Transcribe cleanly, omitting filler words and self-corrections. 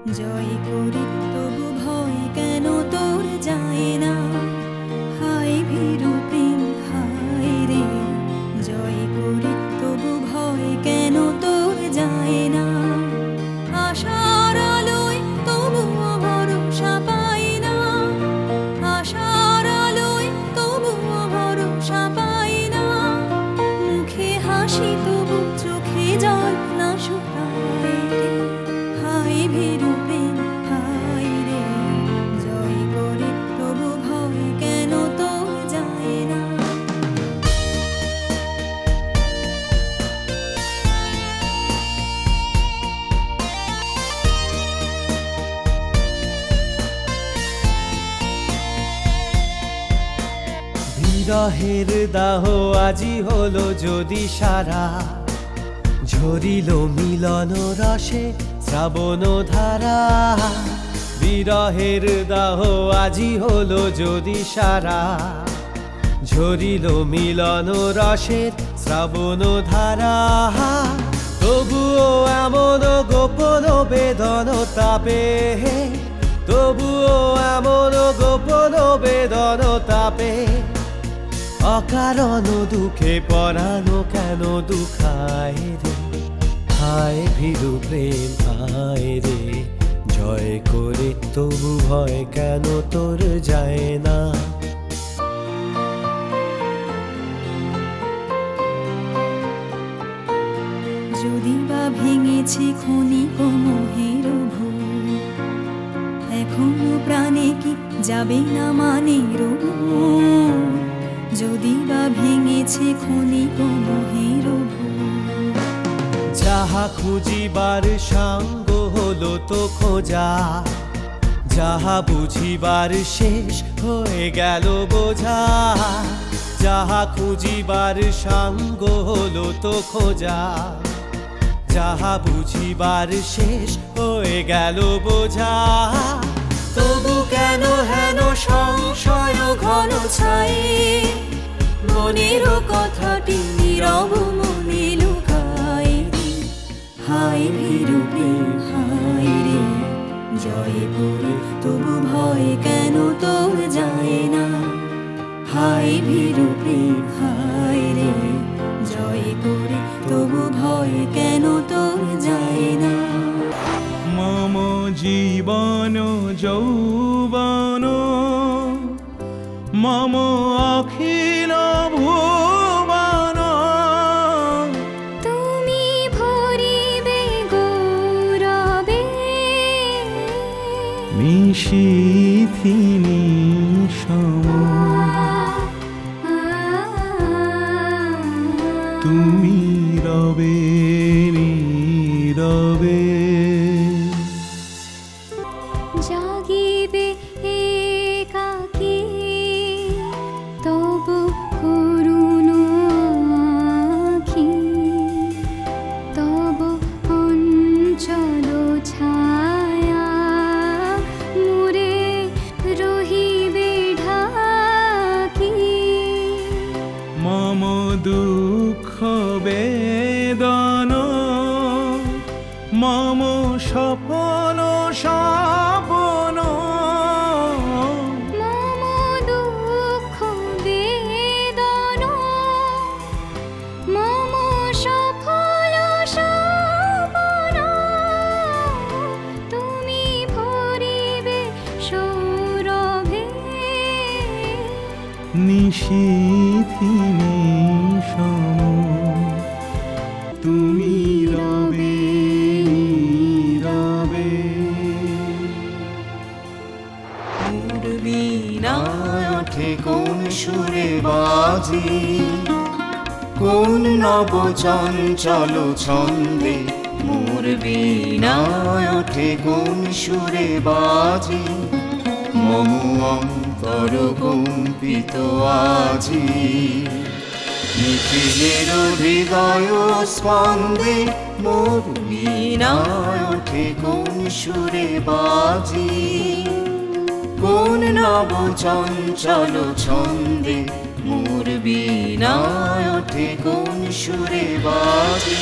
জয় করে তবু ভয় কেন তোর যায় না, হায় ভীরু প্রেম হায় রে। জয় করে তবু ভয় কেন তোর যায় না, আশার আলোয় তবুও ভরসা পাই না, আশার আলোয় তবুও ভরসা পাই না। মুখে হাসি তবু চোখে জল না শুকায় রে, হায় ভীরু প্রেম হায় রে। জয় করে তবু ভয় কেন তোর যায় না। বিরহের দাহ আজি হলো যদি সারা, ঝরিল মিলন রসে শ্রাবণ ধারা। বিরহের দাহ আজি হলো যদি সারা, ঝরিল মিলন রসের শ্রাবণ ধারা। তবুও এমন গোপন বেদন তাপে, তবুও এমন গোপন বেদন তাপে। অকারণ দুঃখে পরানো কেন দুঃখায় রে, হায় ভীরু প্রেম হায় রে। জয় করে তবু ভয় কেন তোর যায় না। যদি বা ভেঙেছে ক্ষণিক মোহের ভুল, এখনো প্রাণে কি যাবে না মানের ভুল। যদি বা ভেঙেছে ক্ষণিক মোহের ভুল, যাহা খুঁজিবার সাঙ্গ হলো তো খোঁজা, যাহা বুঝিবার শেষ হয়ে গেল বোঝা। যাহা খুঁজিবার সাঙ্গ হলো তো খোঁজা, যাহা বুঝিবার শেষ হয়ে গেল বোঝা। তবু কেন হেন সংশয় ঘন ছায়ে, মনের কথাটি নীরব মনে লুকায় রে, হায় ভীরু প্রেম হায় রে। জয় করে তবু ভয় কেন তোর যায় না, হায় ভীরু প্রেম হায় রে। জয় করে তবু ভয় কেন তোর যায় না। মম জীবন যৌবন মম অখিল ভুবন, তুমি ভরিবে গৌরবে, নিশীথিনী সম। তুমি রবে নীরবে, জাগিবে একাকী তবু করুণ আঁখি, তবু অঞ্চল ছায়া মুরে রহিবে ঢাকি। মম দুঃখ বেদন মম সপন সপন, মম দুঃখ বেদন মম সফল সপন। তুমি ভরিবে সৌরভে, নিশীথিনী সম। তুমি রবে নীরবে, মোর বীণায় ওঠে কোন সুরে বাজি, কোন নব চঞ্চল ছন্দে। মোর বীণায় ওঠে কোন সুরে বাজি, মম অন্তর কম্পিত আজি। নিখিলের হৃদয় স্পন্দে মোর বীণায় ওঠে কোন সুরে বাজি, কোন নব চঞ্চল ছন্দে। মোর বীণায় ওঠে কোন সুরে বাজি।